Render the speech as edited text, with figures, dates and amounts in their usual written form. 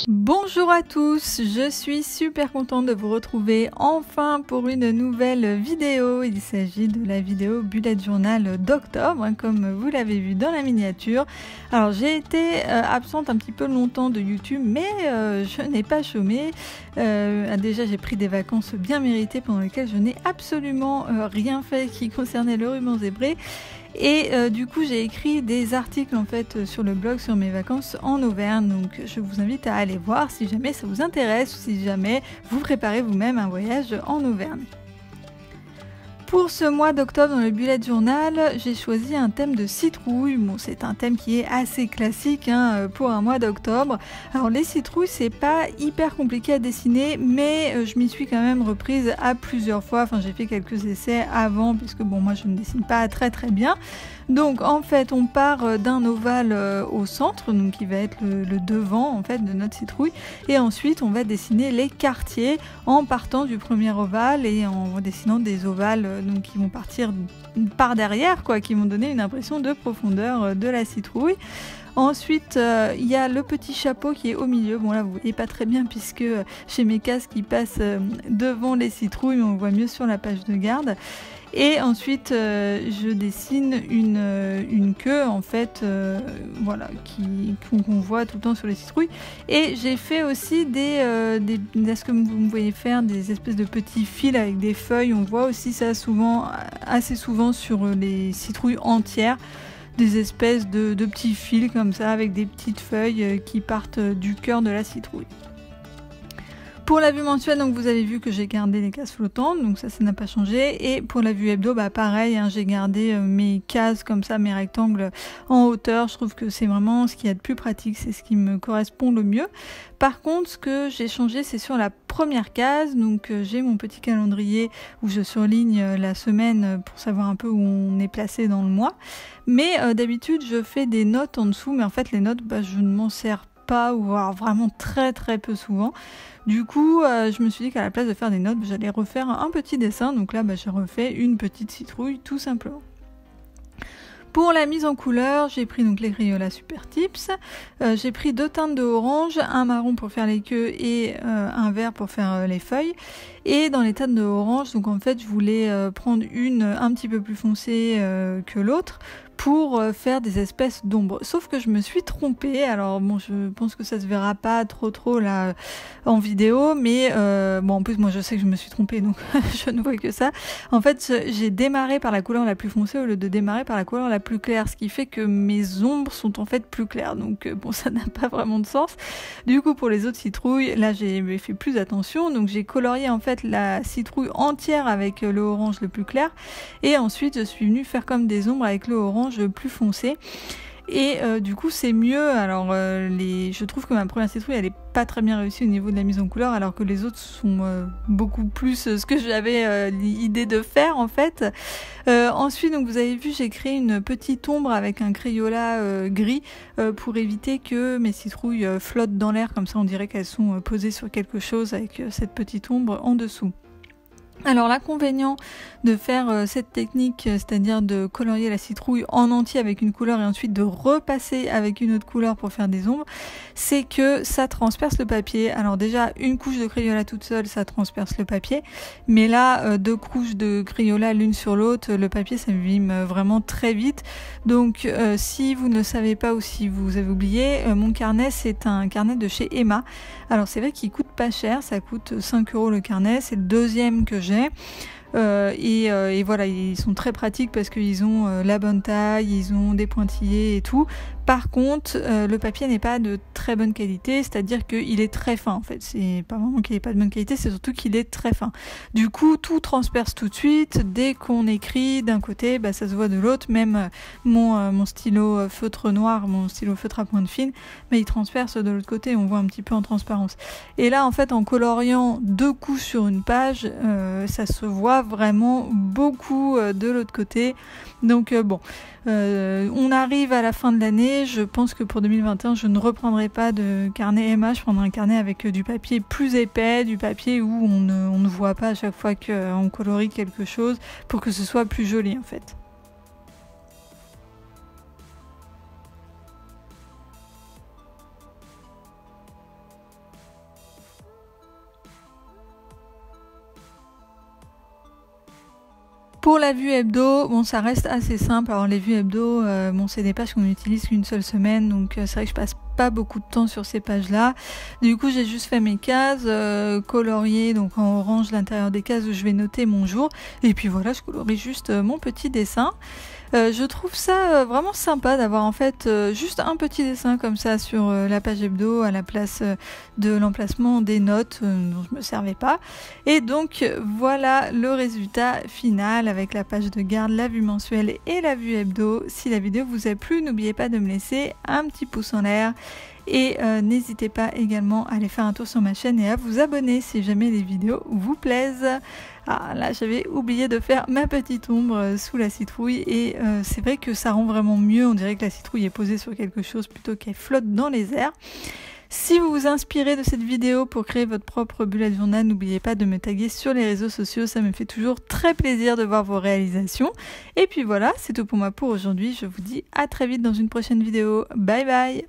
Bonjour à tous, je suis super contente de vous retrouver enfin pour une nouvelle vidéo. Il s'agit de la vidéo bullet journal d'octobre, comme vous l'avez vu dans la miniature. Alors j'ai été absente un petit peu longtemps de YouTube, mais je n'ai pas chômé. Déjà j'ai pris des vacances bien méritées pendant lesquelles je n'ai absolument rien fait qui concernait le ruban zébré. Et du coup j'ai écrit des articles en fait sur le blog sur mes vacances en Auvergne, donc je vous invite à aller voir si jamais ça vous intéresse ou si jamais vous préparez vous-même un voyage en Auvergne. Pour ce mois d'octobre dans le bullet journal, j'ai choisi un thème de citrouille. Bon, c'est un thème qui est assez classique pour un mois d'octobre. Alors les citrouilles, c'est pas hyper compliqué à dessiner, mais je m'y suis quand même reprise à plusieurs fois. Enfin, j'ai fait quelques essais avant, puisque bon, moi je ne dessine pas très bien. Donc en fait, on part d'un ovale au centre, donc qui va être le devant en fait de notre citrouille, et ensuite on va dessiner les quartiers en partant du premier ovale et en dessinant des ovales donc qui vont partir par derrière, quoi, qui vont donner une impression de profondeur de la citrouille. Ensuite, il y a le petit chapeau qui est au milieu. Bon là, vous voyez pas très bien puisque j'ai mes cases qui passent devant les citrouilles, mais on voit mieux sur la page de garde. Et ensuite, je dessine une queue en fait, voilà, qu'on voit tout le temps sur les citrouilles. Et j'ai fait aussi est-ce que vous me voyez faire des espèces de petits fils avec des feuilles. On voit aussi ça assez souvent sur les citrouilles entières. Des espèces de petits fils comme ça avec des petites feuilles qui partent du cœur de la citrouille. Pour la vue mensuelle, donc vous avez vu que j'ai gardé les cases flottantes, donc ça n'a pas changé. Et pour la vue hebdo, bah pareil, j'ai gardé mes cases comme ça, mes rectangles en hauteur. Je trouve que c'est vraiment ce qu'il y a de plus pratique, c'est ce qui me correspond le mieux. Par contre, ce que j'ai changé, c'est sur la première case. Donc j'ai mon petit calendrier où je surligne la semaine pour savoir un peu où on est placé dans le mois. Mais d'habitude, je fais des notes en dessous, mais en fait les notes, je ne m'en sers pas, ou alors vraiment très peu souvent. Du coup, je me suis dit qu'à la place de faire des notes, j'allais refaire un petit dessin. Donc là, j'ai refait une petite citrouille tout simplement. Pour la mise en couleur, j'ai pris donc les Crayola Super Tips. J'ai pris 2 teintes de orange, un marron pour faire les queues et un vert pour faire les feuilles. Et dans les teintes de orange, donc en fait, je voulais prendre une un petit peu plus foncée que l'autre pour faire des espèces d'ombres. Sauf que je me suis trompée. Alors bon, je pense que ça se verra pas trop là en vidéo, mais bon, en plus moi je sais que je me suis trompée, donc je ne vois que ça. En fait, j'ai démarré par la couleur la plus foncée au lieu de démarrer par la couleur la plus claire, ce qui fait que mes ombres sont en fait plus claires. Donc bon, ça n'a pas vraiment de sens. Du coup, pour les autres citrouilles, là j'ai fait plus attention. Donc j'ai colorié en fait la citrouille entière avec le orange le plus clair, et ensuite je suis venue faire comme des ombres avec le orange plus foncé. Et du coup c'est mieux. Alors je trouve que ma première citrouille elle est pas très bien réussie au niveau de la mise en couleur, alors que les autres sont beaucoup plus ce que j'avais l'idée de faire en fait. Ensuite, donc vous avez vu, j'ai créé une petite ombre avec un Crayola gris pour éviter que mes citrouilles flottent dans l'air, comme ça on dirait qu'elles sont posées sur quelque chose avec cette petite ombre en dessous. Alors l'inconvénient de faire cette technique, c'est-à-dire de colorier la citrouille en entier avec une couleur et ensuite de repasser avec une autre couleur pour faire des ombres, c'est que ça transperce le papier. Alors déjà, une couche de Crayola toute seule, ça transperce le papier, mais là, 2 couches de Crayola l'une sur l'autre, le papier s'abîme vraiment très vite. Donc si vous ne le savez pas ou si vous avez oublié, mon carnet c'est un carnet de chez Emma. Alors c'est vrai qu'il coûte pas cher, ça coûte 5 € le carnet, c'est le deuxième que j'ai. Et voilà, ils sont très pratiques parce qu'ils ont la bonne taille, ils ont des pointillés et tout. Par contre, le papier n'est pas de très bonne qualité, c'est-à-dire qu'il est très fin en fait. C'est pas vraiment qu'il n'est pas de bonne qualité, c'est surtout qu'il est très fin. Du coup, tout transperce tout de suite. Dès qu'on écrit d'un côté, ça se voit de l'autre. Même mon stylo feutre noir, mon stylo feutre à pointe fine, mais il transperce de l'autre côté, on voit un petit peu en transparence. Et là, en fait, en coloriant 2 couches sur une page, ça se voit vraiment beaucoup de l'autre côté. Donc bon, on arrive à la fin de l'année. Je pense que pour 2021 je ne reprendrai pas de carnet Emma, je prendrai un carnet avec du papier plus épais, du papier où on ne voit pas à chaque fois qu'on colorie quelque chose, pour que ce soit plus joli en fait. Pour la vue hebdo, bon, ça reste assez simple. Alors les vues hebdo, bon, c'est des pages qu'on n'utilise qu'une seule semaine, donc c'est vrai que je passe pas beaucoup de temps sur ces pages-là. Du coup, j'ai juste fait mes cases coloriées, donc en orange l'intérieur des cases où je vais noter mon jour. Et puis voilà, je colorie juste mon petit dessin. Je trouve ça vraiment sympa d'avoir en fait juste un petit dessin comme ça sur la page hebdo à la place de l'emplacement des notes dont je me servais pas. Et donc voilà le résultat final avec la page de garde, la vue mensuelle et la vue hebdo. Si la vidéo vous a plu, n'oubliez pas de me laisser un petit pouce en l'air. Et n'hésitez pas également à aller faire un tour sur ma chaîne et à vous abonner si jamais les vidéos vous plaisent. Ah là, j'avais oublié de faire ma petite ombre sous la citrouille et c'est vrai que ça rend vraiment mieux. On dirait que la citrouille est posée sur quelque chose plutôt qu'elle flotte dans les airs. Si vous vous inspirez de cette vidéo pour créer votre propre bullet journal, n'oubliez pas de me taguer sur les réseaux sociaux, ça me fait toujours très plaisir de voir vos réalisations. Et puis voilà, c'est tout pour moi pour aujourd'hui. Je vous dis à très vite dans une prochaine vidéo. Bye bye!